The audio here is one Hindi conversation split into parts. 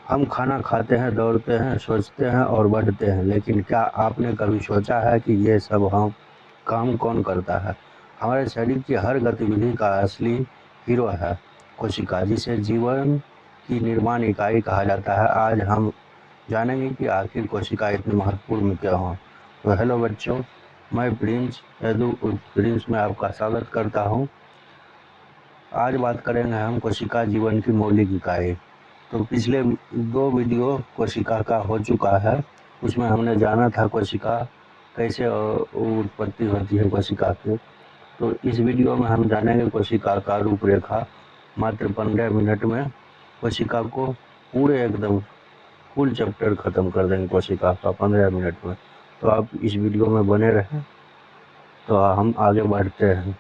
हम खाना खाते हैं, दौड़ते हैं, सोचते हैं और बढ़ते हैं, लेकिन क्या आपने कभी सोचा है कि ये सब हम काम कौन करता है? हमारे शरीर की हर गतिविधि का असली हीरो है कोशिका, जिसे जीवन की निर्माण इकाई कहा जाता है। आज हम जानेंगे कि आखिर कोशिका इतनी महत्वपूर्ण क्यों हो। तो हेलो बच्चों, मैं प्रिंस यदु उर्फ प्रिंस में आपका स्वागत करता हूँ। आज बात करेंगे हम कोशिका जीवन की मौलिक इकाई। तो पिछले 2 वीडियो कोशिका का हो चुका है, उसमें हमने जाना था कोशिका कैसे उत्पत्ति होती है कोशिका की। तो इस वीडियो में हम जानेंगे कोशिका का रूपरेखा। मात्र 15 मिनट में कोशिका को पूरे एकदम फुल चैप्टर खत्म कर देंगे कोशिका का 15 मिनट में। तो आप इस वीडियो में बने रहें। तो हम आगे बढ़ते हैं,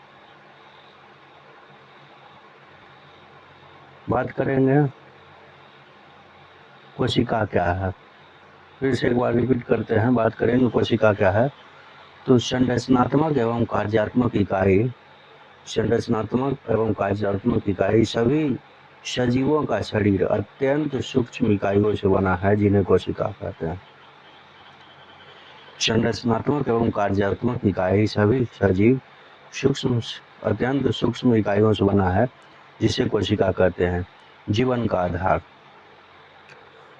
बात करेंगे कोशिका क्या है। फिर से एक बार रिपीट करते हैं, बात करेंगे कोशिका क्या है। तो संरचनात्मक एवं कार्यात्मक इकाई, संरचनात्मक एवं कार्यात्मक इकाई सभी सजीवों का शरीर अत्यंत सूक्ष्म इकाइयों से बना है, जिन्हें कोशिका कहते हैं। संरचनात्मक एवं कार्यात्मक इकाई सभी सजीव सूक्ष्म अत्यंत सूक्ष्म इकाइयों से बना है, जिसे कोशिका कहते हैं। जीवन का आधार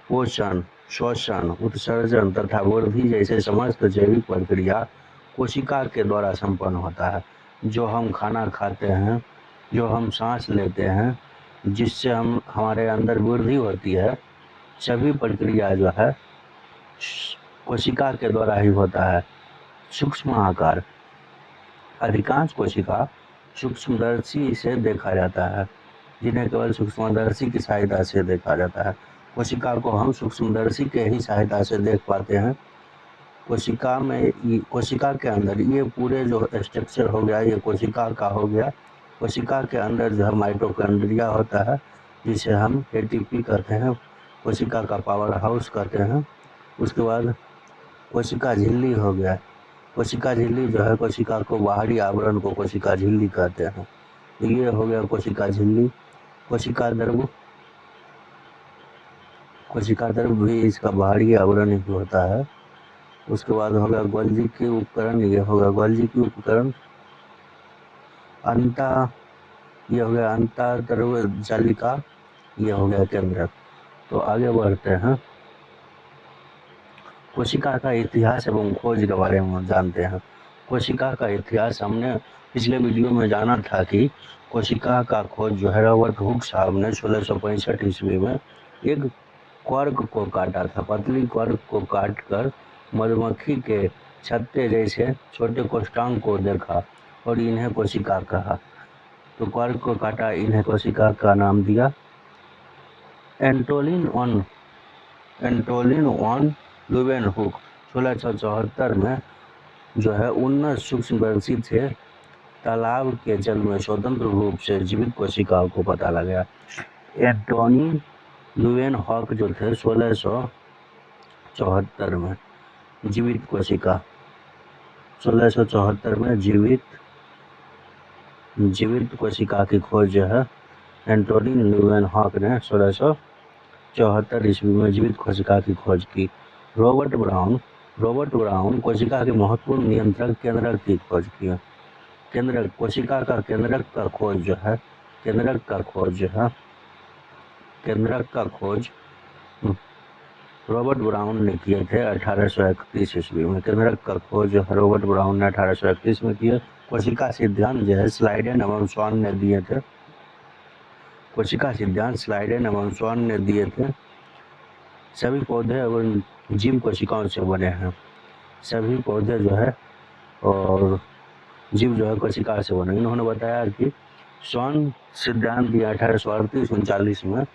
पोषण, श्वसन, उत्सर्जन तथा वृद्धि जैसे समस्त जैविक प्रक्रिया कोशिका के द्वारा संपन्न होता है। जो हम खाना खाते हैं, जो हम सांस लेते हैं, जिससे हमारे अंदर वृद्धि होती है, सभी प्रक्रिया जो है कोशिका के द्वारा ही होता है। सूक्ष्म आकार, अधिकांश कोशिका सूक्ष्मदर्शी से देखा जाता है, जिन्हें केवल सूक्ष्मदर्शी की सहायता से देखा जाता है। कोशिका को हम सूक्ष्मदर्शी के ही सहायता से देख पाते हैं। कोशिका के अंदर ये पूरे जो स्ट्रक्चर हो गया, ये कोशिका का हो गया। कोशिका के अंदर जो है माइटोकॉन्ड्रिया होता है, जिसे हम एटीपी कहते हैं, कोशिका का पावर हाउस कहते हैं। उसके बाद कोशिका झिल्ली हो गया। कोशिका झिल्ली जो है, कोशिका को बाहरी आवरण को कोशिका झिल्ली कहते हैं। ये हो गया कोशिका झिल्ली। कोशिका द्रव भी इसका बाहरी आवरण ही होता है। उसके बाद होगा गोल्जी की उपकरण, ये होगा गोल्जी की उपकरण। ये हो गया अंतःद्रव जालिका, ये हो गया केंद्रक। तो आगे बढ़ते हैं, कोशिका का इतिहास एवं खोज के बारे में जानते हैं। कोशिका का इतिहास हमने पिछले वीडियो में जाना था कि कोशिका का खोज जो है रॉबर्ट हुक साहब ने 1665 ईस्वी में एक क्वार्क को काटा था। पतली क्वार्क को काट कर मधुमक्खी के छत्ते जैसे छोटे कोष्ठांग को देखा और इन्हें कोशिका कहा। तो क्वार्क को काटा, इन्हें कोशिका का नाम दिया। एंटोलिन ऑन लुवेनहुक 1674 में जो है उन्नत सूक्ष्मदर्शी थे। तालाब के जल में स्वतंत्र रूप से जीवित कोशिकाओं को पता लगा। एंटोनी लुवेनहॉक जो थे 1674 में जीवित कोशिका, 1674 में जीवित कोशिका की खोज जो है एंटोनी लुवेनहॉक ने 1674 ईस्वी में जीवित कोशिका की खोज की। रॉबर्ट ब्राउन कोशिका के महत्वपूर्ण नियंत्रक केंद्रक की खोज की। कोशिका का केंद्रक का खोज रॉबर्ट ब्राउन ने किए थे 1831 ईस्वी में। केंद्रक का खोज रॉबर्ट ब्राउन ने 1831 में किया। कोशिका सिद्धांत जो है स्लाइडेन एवं स्वान ने दिए थे। सभी पौधे एवं जीव कोशिकाओं से बने हैं। सभी पौधे जो है और जीव जो है कोशिका से बने। इन्होंने बताया कि स्वान सिद्धांत दिया 1838-39 में।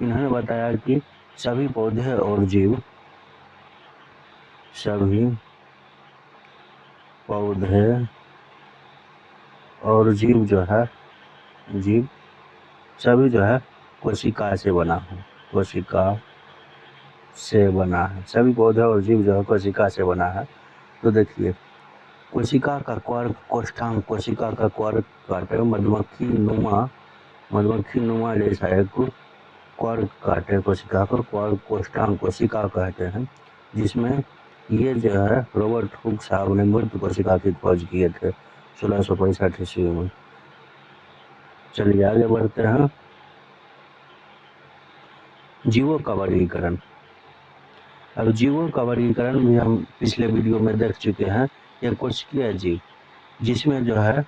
इन्होंने बताया कि सभी पौधे और जीव सभी जो है कोशिका से बना है। सभी पौधे और जीव जो है कोशिका से बना है। तो देखिए, कोशिका का क्वार्क कोष्ठांग, कोशिका का क्वार्क काटे मधुमक्खी नुमा जैसा एक क्वार्क काटे कोशिका को क्वार्क कोष्ठांग कोशिका कहते हैं, जिसमें ये जो है रॉबर्ट हुक साहब ने मृत कोशिका की खोज किए थे 1665 ईस्वी में। चलिए आगे बढ़ते हैं। जीवों का वर्गीकरण। अब जीवों का वर्गीकरण भी हम पिछले वीडियो में देख चुके हैं। यह कोशिकीय जीव, जिसमें जो है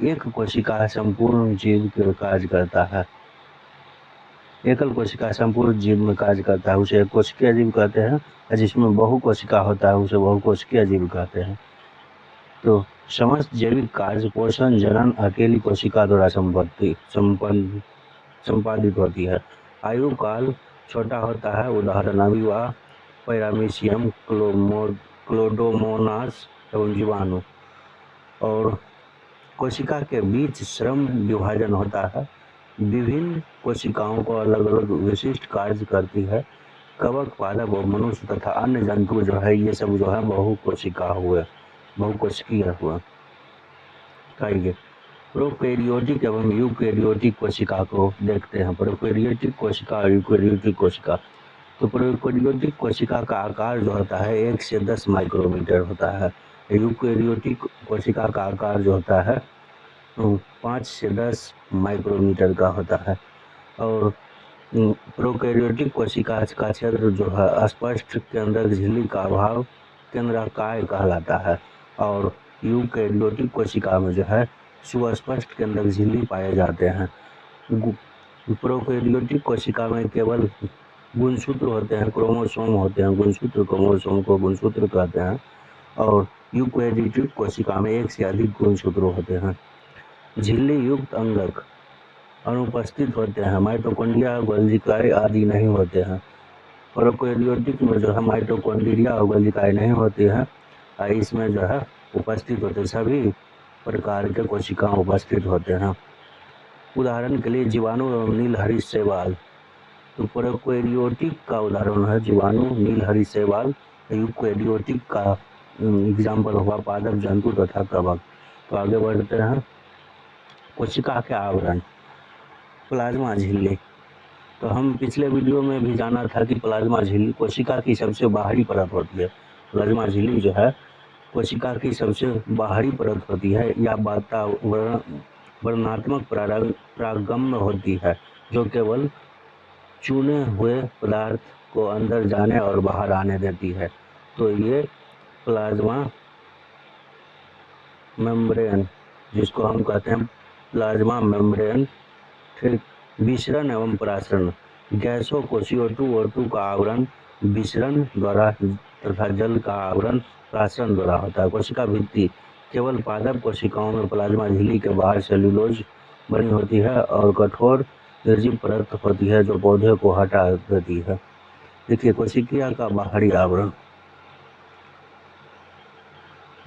एक कोशिका संपूर्ण जीव के कार्य करता है, एकल कोशिका संपूर्ण जीव में कार्य करता है, उसे एक कोशिकीय जीव कहते हैं। और जिसमें बहु कोशिका होता है उसे बहुकोशिकीय जीव कहते हैं। तो समस्त जैविक कार्य पोषण जनन अकेली कोशिका द्वारा संपादित होती है। आयु काल छोटा होता है, उदाहरण अविवाह, पैरामीशियम, क्लोडोमोनास एवं जीवाणु। और कोशिका के बीच श्रम विभाजन होता है। विभिन्न कोशिकाओं को अलग अलग विशिष्ट कार्य करती है। कवक, पादप और मनुष्य तथा अन्य जंतु जो है ये सब जो है बहुकोशिकीय हुए। कहिए प्रोकैरियोटिक एवं यूकैरियोटिक कोशिका को देखते हैं। प्रोकैरियोटिक कोशिका और यूकैरियोटिक कोशिका। तो प्रोकैरियोटिक कोशिका का आकार जो होता है 1 से 10 माइक्रोमीटर होता है। यूकैरियोटिक कोशिका का आकार जो होता है 5 से 10 माइक्रोमीटर का होता है। और प्रोकैरियोटिक कोशिका का क्षेत्र जो है स्पष्ट केंद्रक झिल्ली का अभाव केंद्रकाय कहलाता है। और यूकैरियोटिक कोशिका में जो है सुस्पष्ट केंद्रक झिल्ली पाए जाते हैं। प्रोकैरियोटिक कोशिका में केवल गुणसूत्र होते हैं, क्रोमोसोम होते हैं। गुणसूत्र, क्रोमोसोम को गुणसूत्र कहते हैं। और यूकैरियोटिक कोशिका में 1 से अधिक गुणसूत्र होते हैं। झिल्ली युक्त अंगक अनुपस्थित होते हैं। माइटोकॉन्ड्रिया, गोल्जिकाए आदि नहीं होते हैं। प्रोकैरियोटिक में जो है माइटोकॉन्ड्रिया और गोल्जिकाए नहीं होती है, इसमें जो है उपस्थित होते सभी प्रकार के कोशिका उपस्थित होते हैं। उदाहरण के लिए जीवाणु एवं नीलहरी शैवाल। तो प्रोकैरियोटिक का उदाहरण है जीवाणु, नीलहरी शैवाल। यूकैरियोटिक का एग्जाम्पल हुआ पादप, जंतु तथा कवक। तो आगे बढ़ते हैं। कोशिका के आवरण। प्लाज्मा झिल्ली। तो हम पिछले वीडियो में भी जाना था कि प्लाज्मा झिल्ली कोशिका की सबसे बाहरी परत होती है। प्लाज्मा झिल्ली जो है कोशिका की सबसे बाहरी परत होती है या वर्णनात्मक प्रागम्य होती है, जो केवल चुने हुए पदार्थ को अंदर जाने और बाहर आने देती है। तो ये प्लाज्मा मेम्ब्रेन, जिसको हम कहते हैं प्लाज्मा मेम्ब्रेन। फिर विसरण एवं प्रासरण। गैसों को CO2 O2 का आवरण विसरण द्वारा तथा जल का आवरण प्रासरण द्वारा होता है। कोशिका भित्ति। केवल पादप कोशिकाओं में प्लाज्मा झिल्ली के बाहर सेल्यूलोज बनी होती है और कठोर निर्जीव परत होती है जो पौधे को हटा देती है। देखिए कोशिका का बाहरी आवरण।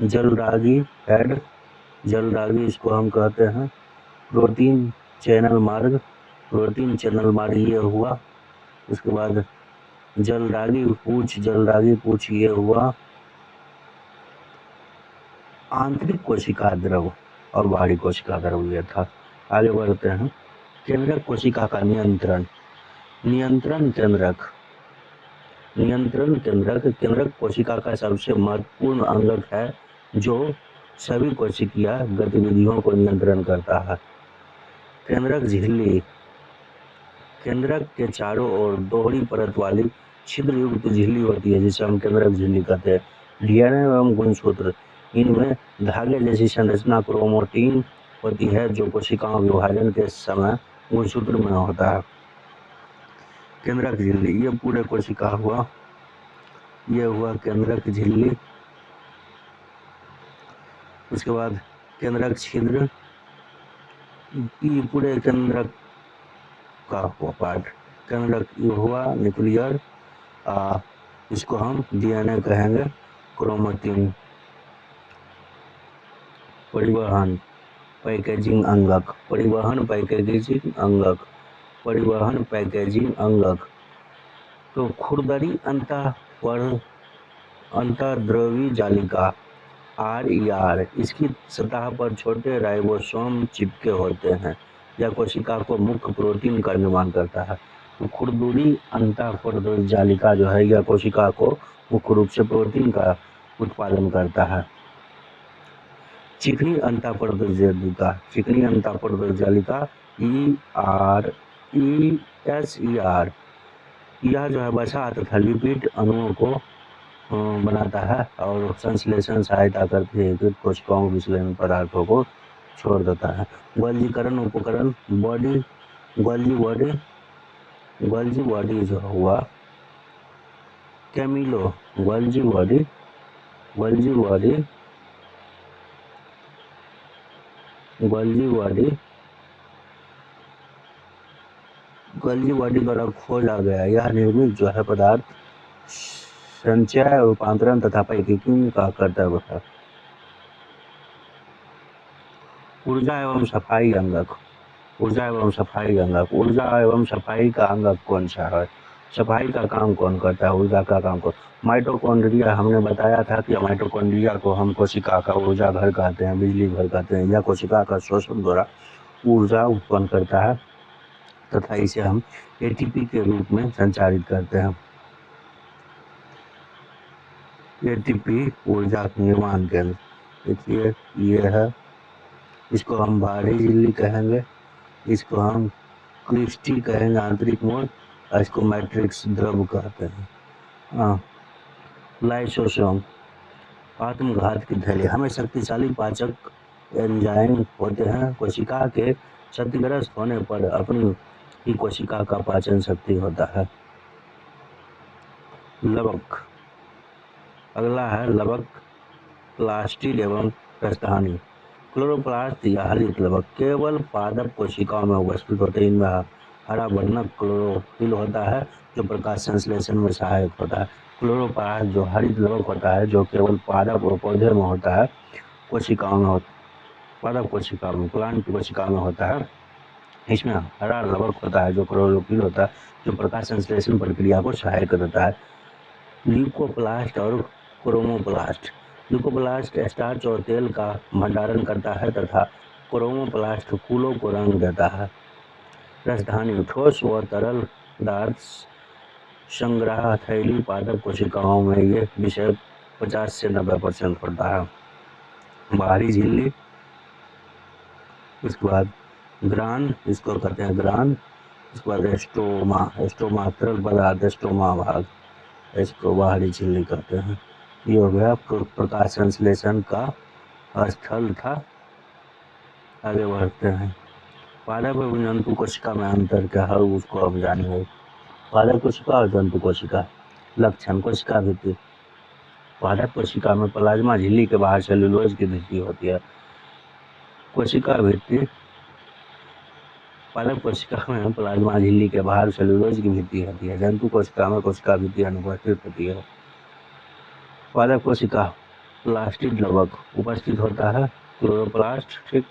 जलरागी हेड, जलरागी इसको हम कहते हैं। प्रोटीन चैनल मार्ग, प्रोटीन चैनल मार्ग ये हुआ। उसके बाद जलरागी पूछ ये हुआ। आंतरिक कोशिका द्रव और बाहरी कोशिका द्रव ये था। आगे बढ़ते हैं। केंद्रक कोशिका का नियंत्रण। नियंत्रण केंद्रक। केंद्रक कोशिका का सबसे महत्वपूर्ण अंगक है जो सभी कोशिकीय गतिविधियों को नियंत्रण करता है। केंद्रक झिल्ली। केंद्रक के चारों ओर दोहरी परत वाली छिद्र युक्त झिल्ली होती है, जिसे हम केंद्रक झिल्ली कहते हैं। डीएनए एवं गुणसूत्र। इनमें धागे जैसी संरचना क्रोमैटिन होती है जो कोशिकाओं विभाजन के समय गुणसूत्र में होता है। केंद्रक झिल्ली ये पूरे कोशिका हुआ। ये हुआ केंद्रक झिल्ली। उसके बाद केंद्रक छिद्र, ये पूरे केंद्रक का हुआ पार्ट। केंद्रक ये हुआ न्यूक्लियर, इसको हम डीएनए कहेंगे। क्रोमैटिन। परिवहन पैकेजिंग अंगक। परिवहन पैकेजिंग अंगक। तो खुरदरी अंतर्द्रवी जालिका RER, इसकी सतह पर छोटे राइबोसोम चिपके होते हैं। यह कोशिका को मुख्य प्रोटीन का निर्माण करता है। तो खुरदुरी अंतःपरदोष जालिका जो है यह कोशिका को मुख्य रूप से प्रोटीन का उत्पादन करता है। चिकनी अंतःपरदोष जालिका, चिकनी अंतःपरदोष जालिका ESER यह जो है वसा तथा लिपिड अणुओं को बनाता है और संश्लेषण सहायता करती है कि कोशिकाओं विश्लेषण पदार्थों को छोड़ देता है। गोल्जीकरण उपकरण गोल्जी बॉडी जो हुआ कैमिलो गोल्जी बॉडी द्वारा खोजा गया यह निर्मित जो है पदार्थ संचय रूपांतरण तथा पैकेजिंग का कर्तव्य है। ऊर्जा एवं सफाई अंगक, ऊर्जा एवं सफाई का अंगक कौन सा है? सफाई का काम कौन करता है? ऊर्जा का काम कौन? माइटोकॉन्ड्रिया, हमने बताया था कि माइटोकॉन्ड्रिया को हम कोशिका का ऊर्जा घर कहते हैं, बिजली घर कहते हैं। यह कोशिका का शोषण द्वारा ऊर्जा उत्पन्न करता है तथा इसे हम ATP के रूप में संचारित करते हैं। ATP ऊर्जा निर्माण केंद्र, देखिए ये है, इसको हम बाहरी झिल्ली कहेंगे, इसको हम क्रिस्टी कहेंगे आंतरिक मोड, और इसको मैट्रिक्स द्रव कहते हैं। लाइसोसोम आत्मघात की थैली, हमें शक्तिशाली पाचक एंजाइम होते हैं। कोशिका के क्षतिग्रस्त होने पर अपनी ही कोशिका का पाचन शक्ति होता है। लवक, अगला है लवक, प्लास्टिड एवं प्रस्थानी। क्लोरोप्लास्ट या हरित लवक केवल पादप कोशिकाओं में उपस्थित होते हैं। इनमें हरा वर्णक क्लोरोफिल होता है जो प्रकाश संश्लेषण में सहायक होता है। क्लोरोप्लास्ट जो हरित लवक होता है जो केवल पादप और पौधे में होता है, कोशिकाओं में पादप कोशिकाओं में, प्लांट कोशिकाओं में होता है। इसमें हरा लवक होता है जो क्लोरोफिल होता है जो प्रकाश संश्लेषण प्रक्रिया को सहायक देता है। ल्यूकोप्लास्ट और क्रोमोप्लास्ट, ल्यूकोप्लास्ट स्टार्च और तेल का भंडारण करता है तथा क्रोमोप्लास्ट फूलों को रंग देता है। राजधानी ठोस व तरल पदार्थ संग्रह थैली पादप कोशिकाओं में ये विषय 50 से 90% होता है। बाहरी झिल्ली, उसके बाद ग्रान, इसको कहते हैं ग्रान, उसके बाद एस्टोमा तरल पदार्थ, एस्टोमा भाग, इसको बाहरी झिल्ली कहते हैं। ये हो गया प्रकाश संश्लेषण का स्थल था। आगे बढ़ते हैं। पादप एवं जंतु कोशिका में अंतर क्या है उसको अब जानेंगे। पादप कोशिका और जंतु कोशिका। लक्षण, कोशिका भित्ति, पादप कोशिका में प्लाज्मा झिल्ली के बाहर सेलुलोज की भित्ति होती है। कोशिका भित्ति, पादप कोशिका में प्लाज्मा झिल्ली के बाहर सेलुलोज की भित्ति होती है। जंतु कोशिका में कोशिका भित्ति अनुपस्थित होती है। पादप कोशिका प्लास्टिड लवक उपस्थित होता है, क्लोरोप्लास्ट ठीक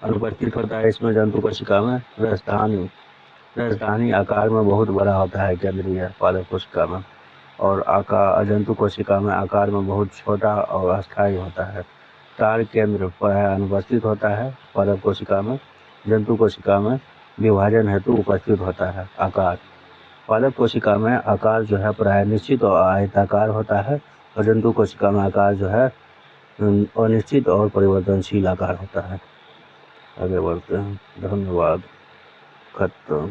अनुपस्थित होता है। इसमें जंतु कोशिका में राजधानी आकार में बहुत बड़ा होता है केंद्रीय पादप कोशिका में, और जंतु कोशिका में आकार में बहुत छोटा और अस्थायी होता है। तार केंद्र प्राय अनुपस्थित होता है पादप कोशिका में। जंतु कोशिका में विभाजन हेतु उपस्थित होता है। आकार, पादप कोशिका में आकार जो है प्राय निश्चित और आयताकार होता है, और जंतु कोशिका में आकार जो है अनिश्चित और परिवर्तनशील आकार होता है। आगे बढ़ते हैं। धन्यवाद। खत्म।